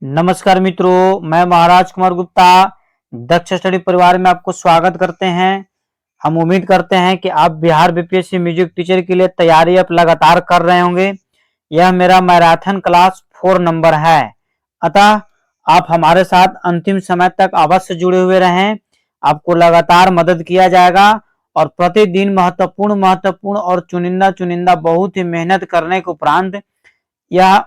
नमस्कार मित्रों, मैं महाराज कुमार गुप्ता दक्ष स्टडी परिवार में आपको स्वागत करते हैं। हम उम्मीद करते हैं कि आप बिहार बीपीएससी म्यूजिक टीचर के लिए तैयारी आप लगातार कर रहे होंगे। यह मेरा मैराथन क्लास 4 नंबर है, अतः आप हमारे साथ अंतिम समय तक अवश्य जुड़े हुए रहें। आपको लगातार मदद किया जाएगा और प्रतिदिन महत्वपूर्ण और चुनिंदा बहुत ही मेहनत करने के उपरांत यह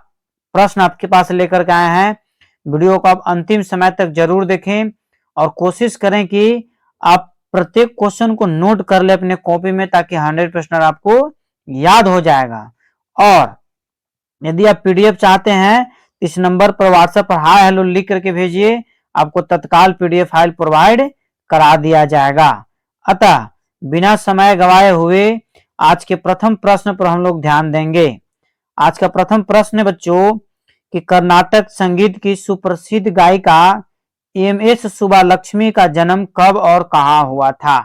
प्रश्न आपके पास लेकर के आए हैं। वीडियो को आप अंतिम समय तक जरूर देखें और कोशिश करें कि आप प्रत्येक क्वेश्चन को नोट कर ले अपने कॉपी में, ताकि 100% आपको याद हो जाएगा। और यदि आप पीडीएफ चाहते हैं इस नंबर पर व्हाट्सएप पर हाय हेलो लिख करके भेजिए, आपको तत्काल पीडीएफ फाइल प्रोवाइड करा दिया जाएगा। अतः बिना समय गवाए हुए आज के प्रथम प्रश्न पर हम लोग ध्यान देंगे। आज का प्रथम प्रश्न है बच्चों कि कर्नाटक संगीत की सुप्रसिद्ध गायिका एम.एस. सुब्बालक्ष्मी का जन्म कब और कहां हुआ था।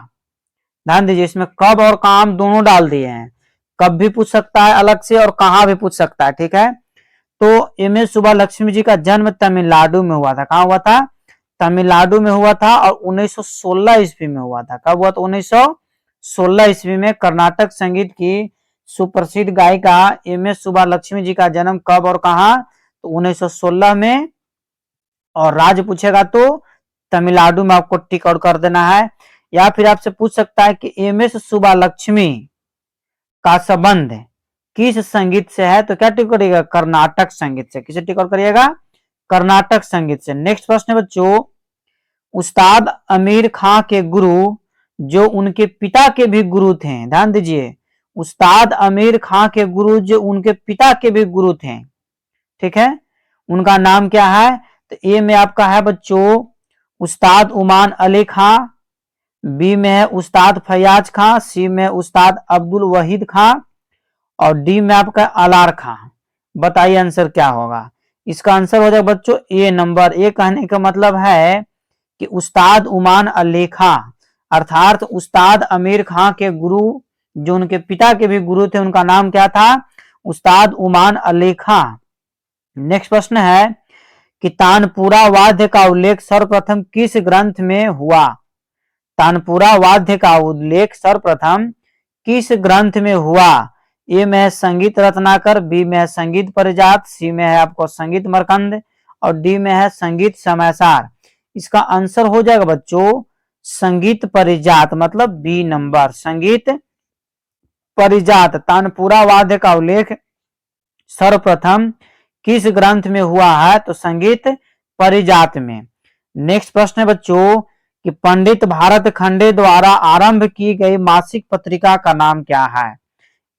ध्यान दीजिए, इसमें कब और कहां हम दोनों डाल दिए हैं। कब भी पूछ सकता है अलग से और कहां भी पूछ सकता है, ठीक है। तो एम.एस. सुब्बालक्ष्मी जी का जन्म तमिलनाडु में हुआ था। कहां हुआ था? तमिलनाडु में हुआ था और 1916 ईस्वी में हुआ था। कब हुआ था? 1916 ईस्वी में कर्नाटक संगीत की सुप्रसिद्ध गायिका एम.एस. सुब्बालक्ष्मी जी का जन्म कब और कहां? तो 1916 में। और राज्य पूछेगा तो तमिलनाडु में आपको टिक आउट कर देना है। या फिर आपसे पूछ सकता है कि एम.एस. सुब्बालक्ष्मी का संबंध किस संगीत से है, तो क्या टिक करिएगा? कर्नाटक संगीत से। किसे टिक आउट करिएगा? कर्नाटक संगीत से। नेक्स्ट प्रश्न है बच्चों, उस्ताद आमिर खां के गुरु जो उनके पिता के भी गुरु थे। ध्यान दीजिए, उस्ताद आमिर खां के गुरु जो उनके पिता के भी गुरु थे, ठीक है, उनका नाम क्या है? तो ए में आपका है बच्चों उस्ताद उमान अली खां, बी में है उस्ताद फयाज खां, सी में उस्ताद अब्दुल वहीद खां और डी में आपका अलार खां। बताइए आंसर क्या होगा? इसका आंसर हो जाएगा बच्चों ए नंबर। ए कहने का मतलब है कि उस्ताद उमान अली खां, अर्थात उस्ताद आमिर खां के गुरु जो उनके पिता के भी गुरु थे, उनका नाम क्या था? उस्ताद उमान अली खां। नेक्स्ट प्रश्न है कि तानपुरा वाद्य का उल्लेख सर्वप्रथम किस ग्रंथ में हुआ? तानपुरा वाद्य का उल्लेख सर्वप्रथम किस ग्रंथ में हुआ? ए में है संगीत रत्नाकर, बी में है संगीत परिजात, सी में है आपको संगीत मरकंद और डी में है संगीत समयसार। इसका आंसर हो जाएगा बच्चों संगीत परिजात, मतलब बी नंबर, संगीत परिजात। तानपुरा वाद्य का उल्लेख सर्वप्रथम किस ग्रंथ में हुआ है? तो संगीत परिजात में। नेक्स्ट प्रश्न है बच्चों कि पंडित भारत खंडे द्वारा आरंभ की गई मासिक पत्रिका का नाम क्या है?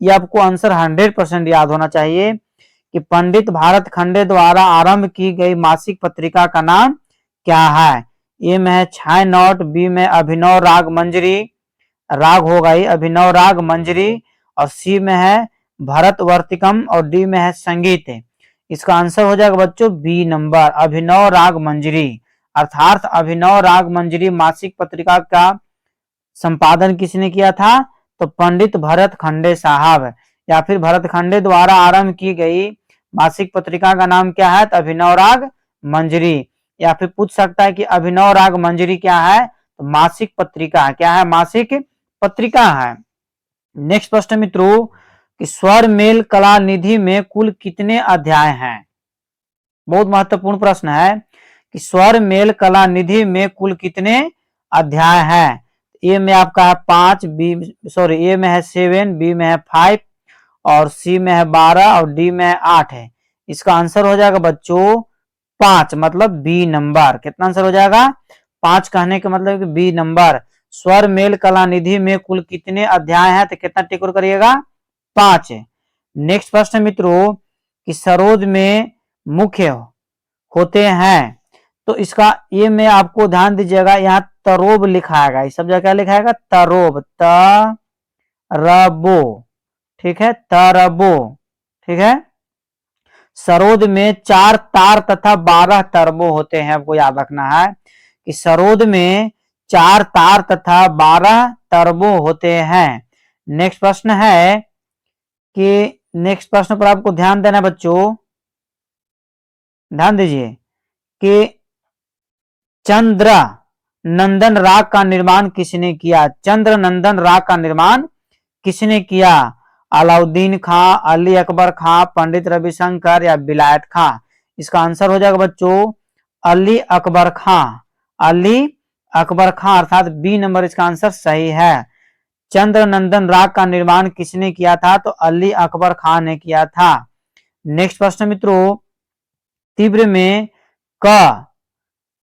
ये आपको आंसर 100% याद होना चाहिए कि पंडित भारत खंडे द्वारा आरंभ की गई मासिक पत्रिका का नाम क्या है? ए में है छाया नौट, बी में अभिनव राग मंजरी, राग हो गई अभिनव राग मंजरी और सी में है भरत वर्तिकम और डी में है संगीत। इसका आंसर हो जाएगा बच्चों बी नंबर, अभिनव राग मंजरी। अर्थात अभिनव राग मंजरी मासिक पत्रिका का संपादन किसने किया था? तो पंडित भरत खंडे साहब, या फिर भरत खंडे द्वारा आरंभ की गई मासिक पत्रिका का नाम क्या है? तो अभिनव राग मंजरी। या फिर पूछ सकता है कि अभिनव राग मंजरी क्या है? तो मासिक पत्रिका। क्या है? मासिक पत्रिका है। नेक्स्ट प्रश्न मित्रों कि स्वर मेल कला निधि में कुल कितने अध्याय हैं? बहुत महत्वपूर्ण प्रश्न है कि स्वर मेल कला निधि में कुल कितने अध्याय हैं? ए में आपका है 5, ए में है 7, बी में है 5 और सी में है 12 और डी में है 8 है। इसका आंसर हो जाएगा बच्चों 5, मतलब बी नंबर। कितना आंसर हो जाएगा? 5 कहने का मतलब कि बी नंबर। स्वर मेल कला निधि में कुल कितने अध्याय हैं? तो कितना टिक करिएगा? 5। नेक्स्ट प्रश्न मित्रों कि सरोद में मुख्य होते हैं, तो इसका ए में आपको ध्यान दीजिएगा, यहाँ तरोब लिखाएगा। इस सब जगह क्या लिखाएगा? तरोब, तरबो, ठीक है, तरबो, ठीक है। सरोद में 4 तार तथा 12 तरबो होते हैं। आपको याद रखना है कि सरोद में 4 तार तथा 12 तरबो होते हैं। नेक्स्ट प्रश्न है कि नेक्स्ट प्रश्न पर आपको ध्यान देना बच्चों, ध्यान दीजिए कि चंद्र नंदन राग का निर्माण किसने किया? चंद्र नंदन राग का निर्माण किसने किया? अलाउद्दीन खां, अली अकबर खां, पंडित रविशंकर या विलायत खां? इसका आंसर हो जाएगा बच्चों अली अकबर खां। अली अकबर खां अर्थात बी नंबर इसका आंसर सही है। चंद्र नंदन राग का निर्माण किसने किया था? तो अली अकबर खां ने किया था। नेक्स्ट प्रश्न मित्रों, तीव्र में क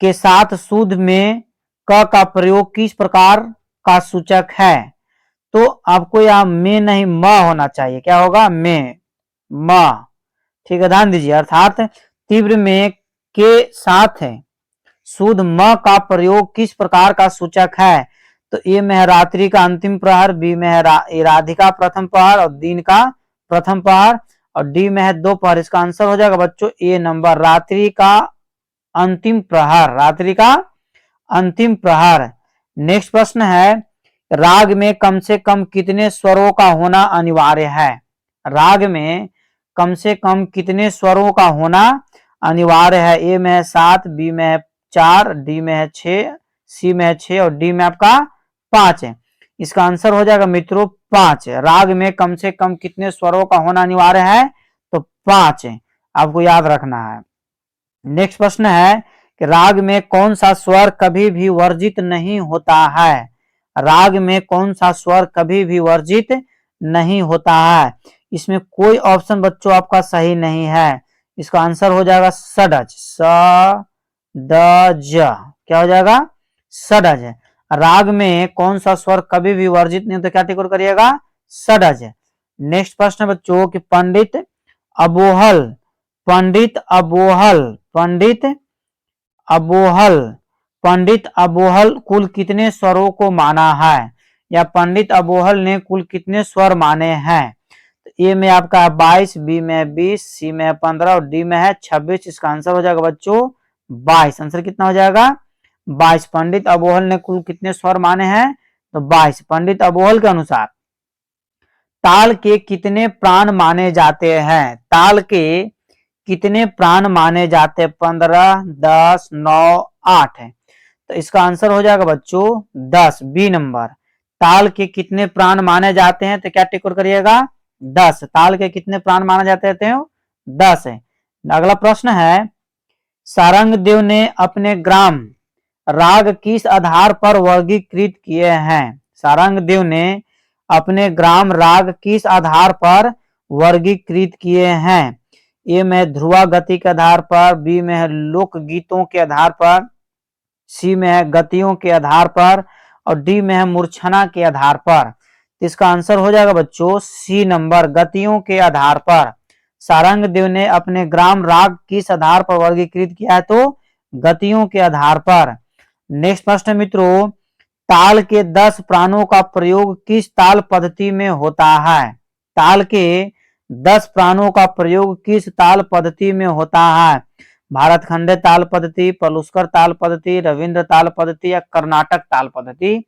के साथ शुद्ध में क का प्रयोग किस प्रकार का सूचक है? तो आपको यहाँ में नहीं म होना चाहिए। क्या होगा? में, म। ठीक है, ध्यान दीजिए। अर्थात तीव्र में के साथ शुद्ध म का प्रयोग किस प्रकार का सूचक है? तो ए में है रात्रि का अंतिम प्रहर, बी में है राधिका प्रथम प्रहर और दिन का प्रथम प्रहर, और डी में है दोपहर। इसका आंसर हो जाएगा बच्चों ए नंबर रात्रि का अंतिम प्रहर। रात्रि का अंतिम प्रहर। नेक्स्ट प्रश्न है, राग में कम से कम कितने स्वरों का होना अनिवार्य है? राग में कम से कम कितने स्वरों का होना अनिवार्य है? ए में है 7, बी में है 4, डी में है 6, सी में है 6 और डी में आपका 5 है। इसका आंसर हो जाएगा मित्रों 5। राग में कम से कम कितने स्वरों का होना अनिवार्य है? तो 5 है, आपको याद रखना है। नेक्स्ट प्रश्न है कि राग में कौन सा स्वर कभी भी वर्जित नहीं होता है? राग में कौन सा स्वर कभी भी वर्जित नहीं होता है? इसमें कोई ऑप्शन बच्चों आपका सही नहीं है। इसका आंसर हो जाएगा षडज, स द ज। क्या हो जाएगा? षडज। राग में कौन सा स्वर कभी भी वर्जित नहीं होता? क्या टिक करिएगा? षडज। नेक्स्ट प्रश्न बच्चों कि पंडित अबोहल, पंडित अबोहल, पंडित अबोहल, पंडित अबोहल कुल कितने स्वरों को माना है? या पंडित अबोहल ने कुल कितने स्वर माने हैं? तो ए में आपका 22, बी में 20, सी में 15 और डी में है 26। इसका आंसर हो जाएगा बच्चों 22। आंसर कितना हो जाएगा? 22। पंडित अबोहल ने कुल कितने स्वर माने हैं? तो 22। पंडित अबोहल के अनुसार ताल के कितने प्राण माने जाते हैं? ताल के कितने प्राण माने जाते हैं? 15, 10, 9, 8 है। तो इसका आंसर हो जाएगा बच्चों 10, बी नंबर। ताल के कितने प्राण माने जाते हैं? तो क्या टिक करिएगा? 10। ताल के कितने प्राण माने जाते हैं? 10 है। अगला प्रश्न है, सारंगदेव ने अपने ग्राम राग किस आधार पर वर्गीकृत किए हैं? सारंगदेव ने अपने ग्राम राग किस आधार पर वर्गीकृत किए हैं? ए में ध्रुवा गति के आधार पर, बी में है लोक गीतों के आधार पर, सी में है गतियों के आधार पर और डी में है मूर्छना के आधार पर। तो इसका आंसर हो जाएगा बच्चों सी नंबर, गतियों के आधार पर। सारंगदेव ने अपने ग्राम राग किस आधार पर वर्गीकृत किया है? तो गतियों के आधार पर। नेक्स्ट प्रश्न मित्रों, ताल के 10 प्राणों का प्रयोग किस ताल पद्धति में होता है? ताल के 10 प्राणों का प्रयोग किस ताल पद्धति में होता है? भारतखंडे ताल पद्धति, पलुस्कर ताल पद्धति, रविंद्र ताल पद्धति या कर्नाटक ताल पद्धति?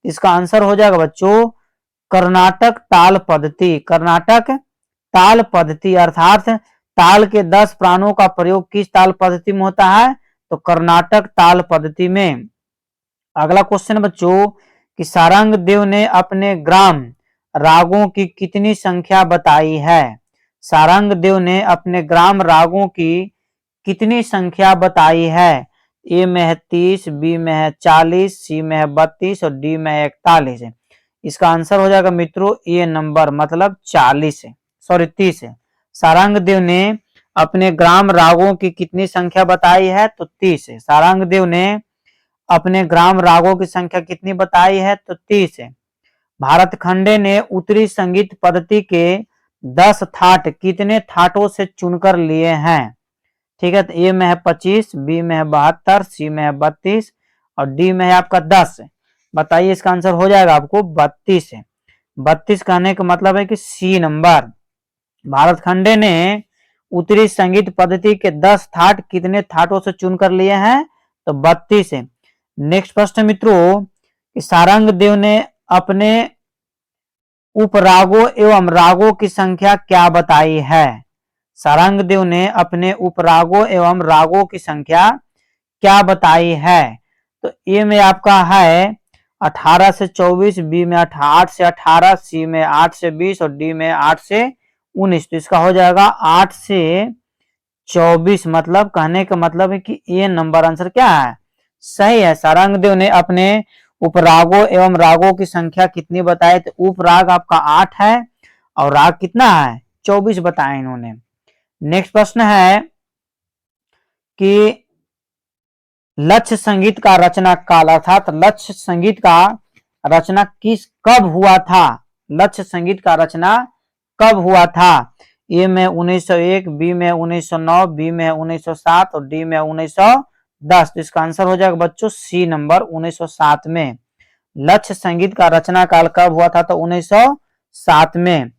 इसका आंसर हो जाएगा बच्चों कर्नाटक ताल पद्धति। कर्नाटक ताल पद्धति अर्थात ताल के 10 प्राणों का प्रयोग किस ताल पद्धति में होता है? तो कर्नाटक ताल पद्धति में। अगला क्वेश्चन बच्चों कि सारंगदेव ने अपने ग्राम रागों की कितनी संख्या बताई है? सारंगदेव ने अपने ग्राम रागों की कितनी संख्या बताई है? ए में है 30, बी में है 40, सी में है 32 और डी में है 41 है। इसका आंसर हो जाएगा मित्रों ए नंबर, मतलब 40 है, सॉरी 30 है। सारंगदेव ने अपने ग्राम रागों की कितनी संख्या बताई है? तो 30 है। सारंगदेव ने अपने ग्राम रागों की संख्या कितनी बताई है? तो 30 है। भारतखंडे ने उत्तरी संगीत पद्धति के 10 थाट कितने थाटों से चुनकर लिए हैं? ठीक है, तो ए में है 25, बी में है 72, सी में है 32 और डी में है आपका 10। बताइए इसका आंसर हो जाएगा आपको 32 है। 32 कहने का मतलब है कि सी नंबर। भारतखंडे ने उत्तरी संगीत पद्धति के 10 थाट कितने थाटों से चुनकर लिए हैं? तो 32 है। नेक्स्ट प्रश्न मित्रों, सारंगदेव ने अपने उपरागों एवं रागों की संख्या क्या बताई है? सारंगदेव ने अपने उपरागों एवं रागों की संख्या क्या बताई है? तो ए में आपका है 18 से 24, बी में 8 से 18, सी में 8 से 20 और डी में 8 से 19। तो इसका हो जाएगा 8 से 24। मतलब कहने का मतलब है कि ए नंबर आंसर क्या है? सही है। सारंगदेव ने अपने उपरागों एवं रागों की संख्या कितनी बताई? तो उपराग आपका 8 है और राग कितना है? 24 बताए इन्होंने। नेक्स्ट प्रश्न है कि लक्ष्य संगीत का रचना काल, अर्थात लक्ष्य संगीत का रचना कब हुआ था? लक्ष्य संगीत का रचना कब हुआ था? ए में 1901, बी में 1909, बी में 1907 और डी में 1910। तो इसका आंसर हो जाएगा बच्चों सी नंबर 1907 में। लक्ष्य संगीत का रचना काल कब हुआ था? तो 1907 में।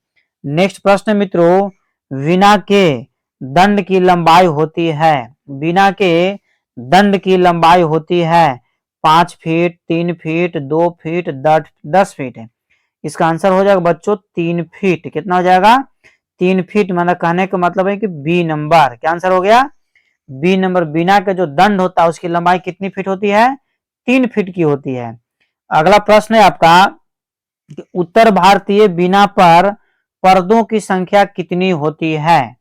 नेक्स्ट प्रश्न मित्रों, वीणा के दंड की लंबाई होती है, वीणा के दंड की लंबाई होती है 5 फीट, 3 फीट, 2 फीट, 10 फीट है। इसका आंसर हो जाएगा बच्चों 3 फीट। कितना हो जाएगा? 3 फीट। मतलब कहने का मतलब है कि बी नंबर। क्या आंसर हो गया? B number. वीणा का जो दंड होता है उसकी लंबाई कितनी फीट होती है? 3 फीट की होती है। अगला प्रश्न है आपका कि उत्तर भारतीय वीणा पर पर्दों की संख्या कितनी होती है?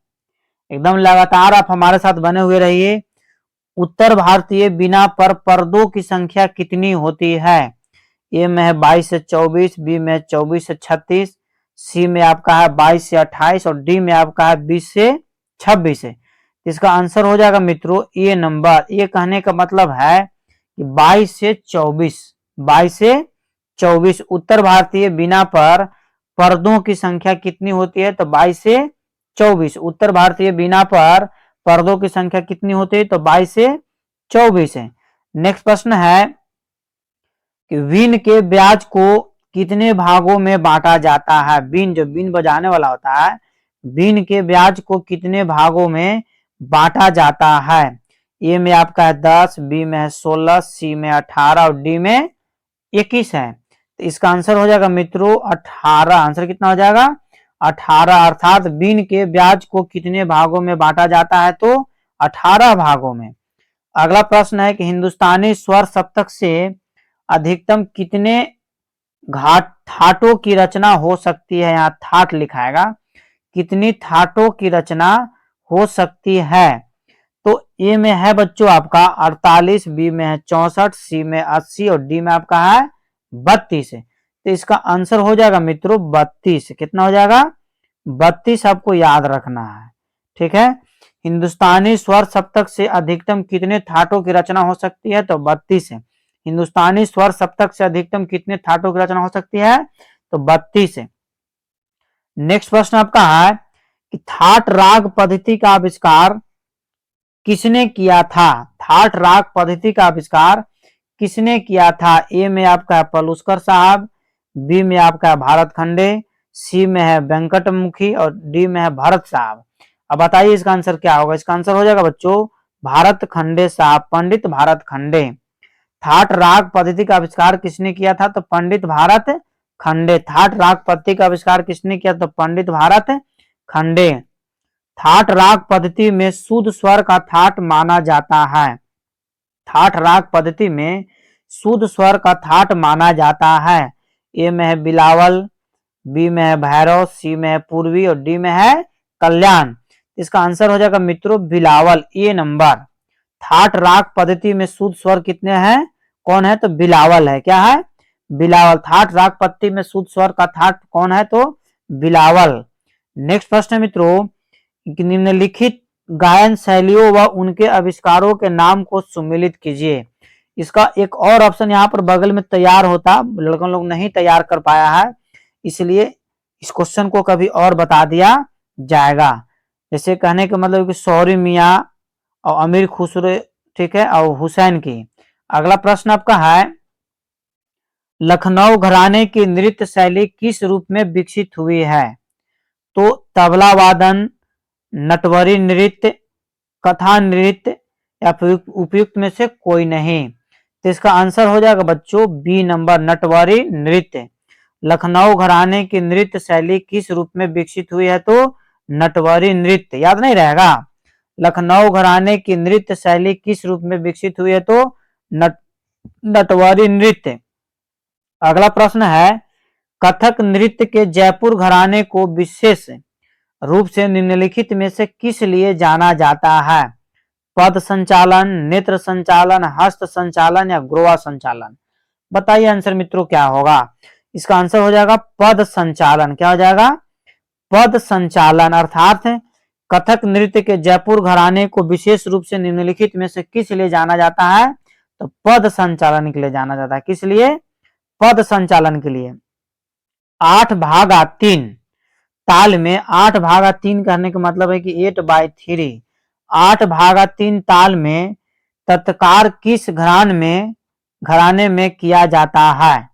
एकदम लगातार आप हमारे साथ बने हुए रहिए। उत्तर भारतीय वीणा पर पर्दों की संख्या कितनी होती है? ए में है 22 से 24, बी में 24 से 36, सी में आपका है 22 से 28 और डी में आपका है 20 से 26 है। इसका आंसर हो जाएगा मित्रों ए नंबर। ये कहने का मतलब है कि 22 से 24, 22 से 24 उत्तर भारतीय वीणा पर पर्दों की संख्या कितनी होती है? तो 22 से 24 उत्तर भारतीय वीणा पर पर्दों की संख्या कितनी होती है? तो 22 से 24 है। नेक्स्ट प्रश्न है कि वीण के ब्याज को कितने भागों में बांटा जाता है? वीण, जो वीण बजाने वाला होता है, वीण के ब्याज को कितने भागों में बांटा जाता है? ए में आपका है 10, बी में है 16, सी में 18 और डी में 21 है। तो इसका आंसर हो जाएगा मित्रों 18। आंसर कितना हो जाएगा? 18। अर्थात वीण के ब्याज को कितने भागों में बांटा जाता है? तो 18 भागों में। अगला प्रश्न है कि हिंदुस्तानी स्वर सप्तक से अधिकतम कितने ठाटों की रचना हो सकती है? यहाँ ठाट लिखाएगा। कितनी ठाटों की रचना हो सकती है? तो ए में है बच्चों आपका 48, बी में है 64, सी में 80 और डी में आपका है 32 है। तो इसका आंसर हो जाएगा मित्रों 32। कितना हो जाएगा? 32 आपको याद रखना है। ठीक है। हिंदुस्तानी स्वर सप्तक से अधिकतम कितने ठाटों की रचना हो सकती है? तो 32 है। हिंदुस्तानी स्वर सप्तक से अधिकतम कितने ठाटों की रचना हो सकती है? तो 32 है। नेक्स्ट प्रश्न आपका है कि थाट राग पद्धति का आविष्कार किसने किया था? थाट राग पद्धति का आविष्कार किसने किया था? ए में आपका है पलुस्कर साहब, बी में आपका है भारत खंडे, सी में है वेंकटमुखी और डी में है भरत साहब। अब बताइए इसका आंसर क्या होगा? इसका आंसर हो जाएगा बच्चों भारत खंडे साहब, पंडित भारत खंडे। थाट राग पद्धति का आविष्कार किसने किया था? तो पंडित भारत खंडे। थाट राग पद्धति का आविष्कार किसने किया? तो पंडित भारत खंडे। थाट राग पद्धति में शुद्ध स्वर का थाट माना जाता है। थाट राग पद्धति में शुद्ध स्वर का थाट माना जाता है। ए में है बिलावल, बी में है भैरव, सी में है पूर्वी और डी में है कल्याण। इसका आंसर हो जाएगा मित्रों बिलावल, ए नंबर। थाट राग पद्धति में शुद्ध स्वर कितने हैं? कौन है? तो बिलावल है। क्या है? बिलावल। थाट राग पद्धति में शुद्ध स्वर का थाट कौन है? तो बिलावल। नेक्स्ट प्रश्न मित्रों, निम्नलिखित गायन शैलियों व उनके आविष्कारों के नाम को सुमेलित कीजिए। इसका एक और ऑप्शन यहाँ पर बगल में तैयार होता, लड़कों लोग नहीं तैयार कर पाया है, इसलिए इस क्वेश्चन को कभी और बता दिया जाएगा। जैसे कहने का मतलब कि सौरी मियाँ और अमीर खुसरो, ठीक है, और हुसैन की। अगला प्रश्न आपका है लखनऊ घराने की नृत्य शैली किस रूप में विकसित हुई है? तो तबला वादन, नटवरी नृत्य, कथा नृत्य या फिर उपयुक्त में से कोई नहीं। तो इसका आंसर हो जाएगा बच्चों बी नंबर नटवरी नृत्य। लखनऊ घराने की नृत्य शैली किस रूप में विकसित हुई है? तो नटवरी नृत्य। याद नहीं रहेगा? लखनऊ घराने की नृत्य शैली किस रूप में विकसित हुई है? तो नटवारी नृत्य। अगला प्रश्न है, कथक नृत्य के जयपुर घराने को विशेष रूप से निम्नलिखित में से किस लिए जाना जाता है? पद संचालन, नेत्र संचालन, हस्त संचालन या ग्रोवा संचालन? बताइए आंसर मित्रों क्या होगा? इसका आंसर हो जाएगा पद संचालन। क्या हो जाएगा? पद संचालन। अर्थात कथक नृत्य के जयपुर घराने को विशेष रूप से निम्नलिखित में से किस लिए जाना जाता है? तो पद संचालन के लिए जाना जाता है। किस लिए? पद संचालन के लिए। 8/3 ताल में 8/3 कहने का मतलब है कि 8/3। 8/3 ताल में तत्कार किस घराने में किया जाता है?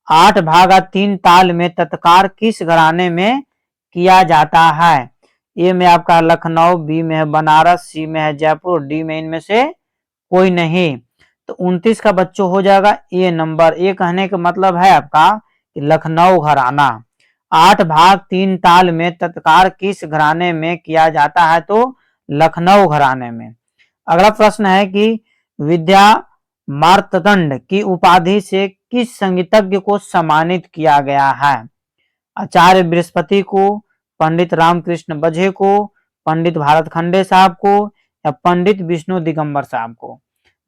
8/3 ताल में तत्कार किस घराने में किया जाता है? ए में आपका लखनऊ, बी में है बनारस, सी में है जयपुर, डी में इनमें से कोई नहीं। तो 29 का बच्चों हो जाएगा ए नंबर। ए कहने का मतलब है आपका लखनऊ घराना। 8/3 ताल में तत्कार किस घराने में किया जाता है? तो लखनऊ घराने में। अगला प्रश्न है कि विद्या मार्तंड की उपाधि से किस संगीतज्ञ को सम्मानित किया गया है? आचार्य बृहस्पति को, पंडित रामकृष्ण बझे को, पंडित भारत खंडे साहब को या पंडित विष्णु दिगंबर साहब को?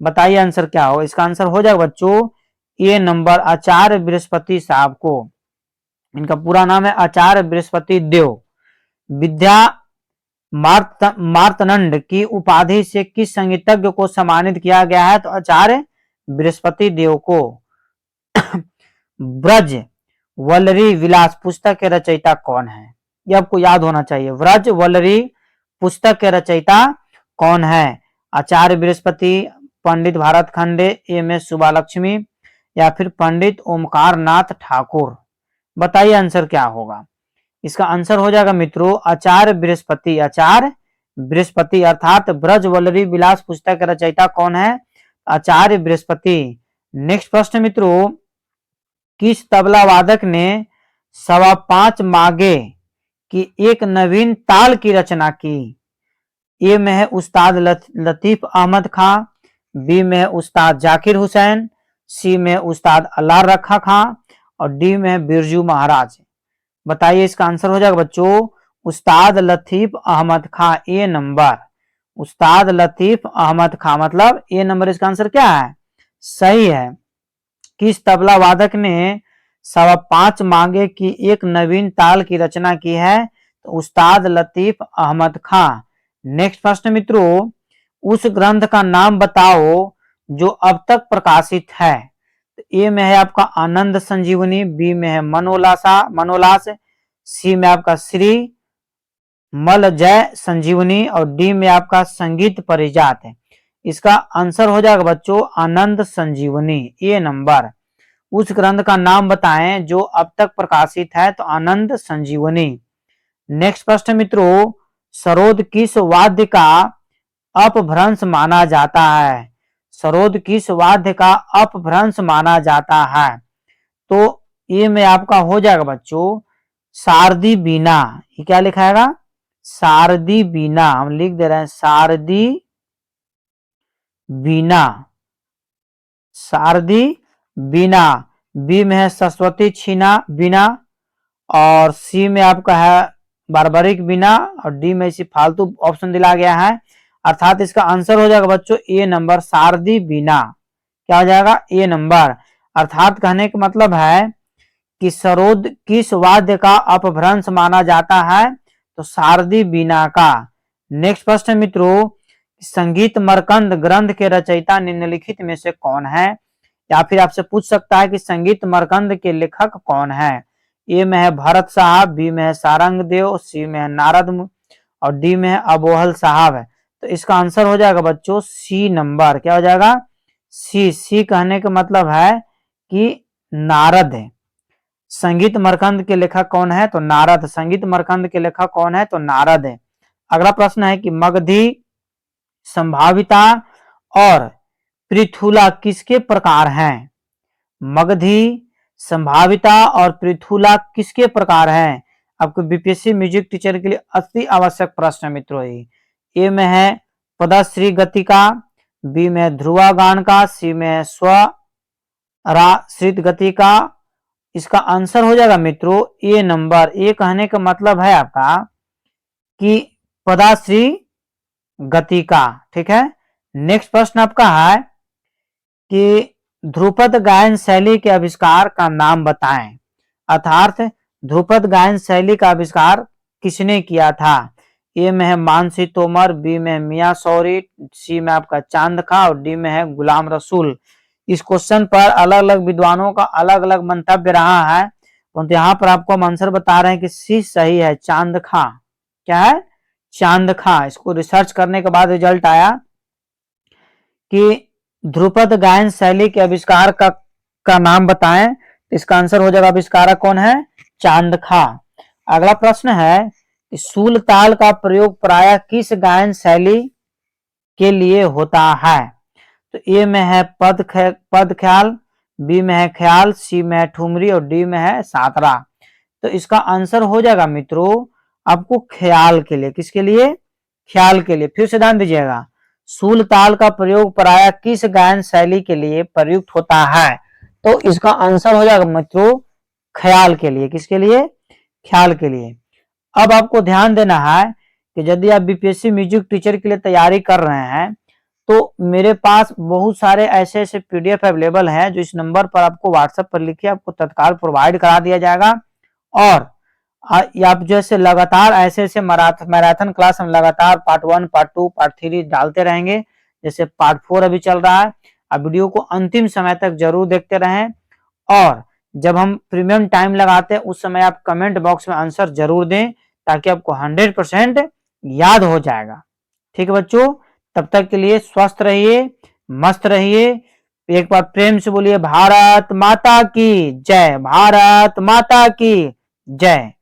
बताइए आंसर क्या हो? इसका आंसर हो जाएगा बच्चों ए नंबर, आचार्य बृहस्पति साहब को। इनका पूरा नाम है आचार्य बृहस्पति देव। विद्या मार्तंड की उपाधि से किस संगीतज्ञ को सम्मानित किया गया है? तो आचार्य बृहस्पति देव को। ब्रज वल्लरी विलास पुस्तक के रचयिता कौन है? ये आपको याद होना चाहिए। ब्रज वल्लरी पुस्तक के रचयिता कौन है? आचार्य बृहस्पति, पंडित भारत खंडे, एम एस सुब्बालक्ष्मी या फिर पंडित ओमकार नाथ ठाकुर? बताइए आंसर क्या होगा? इसका आंसर हो जाएगा मित्रों आचार्य बृहस्पति। आचार्य बृहस्पति अर्थात ब्रज वल्लरी विलास पुस्तक के रचयिता कौन है? आचार्य बृहस्पति। नेक्स्ट प्रश्न मित्रों, किस तबला वादक ने 5.25 मागे की एक नवीन ताल की रचना की? ए में है उस्ताद लतीफ अहमद खां, बी में है उस्ताद जाकिर हुसैन, सी में है उस्ताद अल्लाह रखा खां और डी में है बिरजू महाराज? बताइए इसका आंसर हो जाएगा बच्चों उस्ताद लतीफ अहमद खां। ए नंबर, उस्ताद लतीफ अहमद खां मतलब ए नंबर इसका आंसर क्या है? सही है। किस तबला वादक ने 5.25 मागे की एक नवीन ताल की रचना की है? तो उस्ताद लतीफ अहमद खां। नेक्स्ट प्रश्न मित्रों, उस ग्रंथ का नाम बताओ जो अब तक प्रकाशित है। ए में है आपका आनंद संजीवनी, बी में है मनोलास, सी में आपका श्री मल जय संजीवनी और डी में आपका संगीत परिजात है। इसका आंसर हो जाएगा बच्चों आनंद संजीवनी। ए नंबर, उस ग्रंथ का नाम बताएं जो अब तक प्रकाशित है? तो आनंद संजीवनी। नेक्स्ट प्रश्न मित्रों, सरोद किस वाद्य का अपभ्रंश माना जाता है? सरोद किस वाद्य का अपभ्रंश माना जाता है? तो ये में आपका हो जाएगा बच्चों शारदी बीना। ये क्या लिखाएगा? शारदी बीना। हम लिख दे रहे हैं शारदी बीना। शारदी बीना। बी में है सरस्वती छीना बीना और सी में आपका है बारबरिक बीना और डी में इसी फालतू ऑप्शन दिला गया है। अर्थात इसका आंसर हो जाएगा बच्चों ए नंबर शारदी बीना। क्या हो जाएगा? ए नंबर। अर्थात कहने का मतलब है कि सरोद किस वाद्य का अपभ्रंश माना जाता है? तो शारदी बीना का। नेक्स्ट प्रश्न मित्रों, संगीत मरकंद ग्रंथ के रचयिता निम्नलिखित में से कौन है? या फिर आपसे पूछ सकता है कि संगीत मरकंद के लेखक कौन है? ए में है भरत साहब, बी में है सारंग देव, सी में है नारद और डी में है अबोहल साहब। तो इसका आंसर हो जाएगा बच्चों सी नंबर। क्या हो जाएगा? सी। सी कहने का मतलब है कि नारद है। संगीत मरकंद के लेखक कौन है? तो नारद। संगीत मरकंद के लेखक कौन है? तो नारद है। अगला प्रश्न है कि मगधी, संभाविता और पृथुला किसके प्रकार हैं? मगधी, संभाविता और पृथुला किसके प्रकार हैं? आपको बीपीएससी म्यूजिक टीचर के लिए अति आवश्यक प्रश्न है मित्रों। ए में है पदश्री गतिका, बी में है ध्रुवागान का, सी में है स्वराश्रित गतिका। इसका आंसर हो जाएगा मित्रों ए नंबर। ए कहने का मतलब है आपका कि पदाश्री गतिका। ठीक है। नेक्स्ट प्रश्न आपका है कि ध्रुपद गायन शैली के आविष्कार का नाम बताएं। अर्थात ध्रुपद गायन शैली का आविष्कार किसने किया था। ए में है मानसी तोमर, बी में है मियां शौरी, सी में आपका चांद खां और डी में है गुलाम रसूल। इस क्वेश्चन पर अलग अलग विद्वानों का अलग अलग मंतव्य रहा है, तो यहाँ पर आपको हम आंसर बता रहे हैं कि सी सही है, चांद खां। क्या है? चांद खां। इसको रिसर्च करने के बाद रिजल्ट आया कि ध्रुपद गायन शैली के आविष्कार का नाम बताएं। इसका आंसर हो जाएगा आविष्कारक कौन है? चांद खां। अगला प्रश्न है कि सूल ताल का प्रयोग प्रायः किस गायन शैली के लिए होता है। तो ए में है पद ख्याल, बी में है ख्याल, सी में है ठुमरी और डी में है सातरा। तो इसका आंसर हो जाएगा मित्रों आपको ख्याल के लिए। किसके लिए? ख्याल के लिए। फिर से ध्यान दीजिएगा, सूल ताल का प्रयोग प्रायः किस गायन शैली के लिए प्रयुक्त होता है। तो इसका आंसर हो जाएगा मित्रों ख्याल के लिए। किसके लिए? ख्याल के लिए। अब आपको ध्यान देना है कि यदि आप बीपीएससी म्यूजिक टीचर के लिए तैयारी कर रहे हैं तो मेरे पास बहुत सारे ऐसे ऐसे पीडीएफ अवेलेबल हैं जो इस नंबर पर आपको व्हाट्सएप पर लिखिए, आपको तत्काल प्रोवाइड करा दिया जाएगा। और आप जैसे लगातार ऐसे ऐसे मैराथन क्लास हम लगातार पार्ट 1, पार्ट 2, पार्ट 3 डालते रहेंगे। जैसे पार्ट 4 अभी चल रहा है। आप वीडियो को अंतिम समय तक जरूर देखते रहें और जब हम प्रीमियम टाइम लगाते हैं उस समय आप कमेंट बॉक्स में आंसर जरूर दें ताकि आपको 100% याद हो जाएगा। ठीक है बच्चों, तब तक के लिए स्वस्थ रहिए, मस्त रहिए। एक बार प्रेम से बोलिए भारत माता की जय, भारत माता की जय।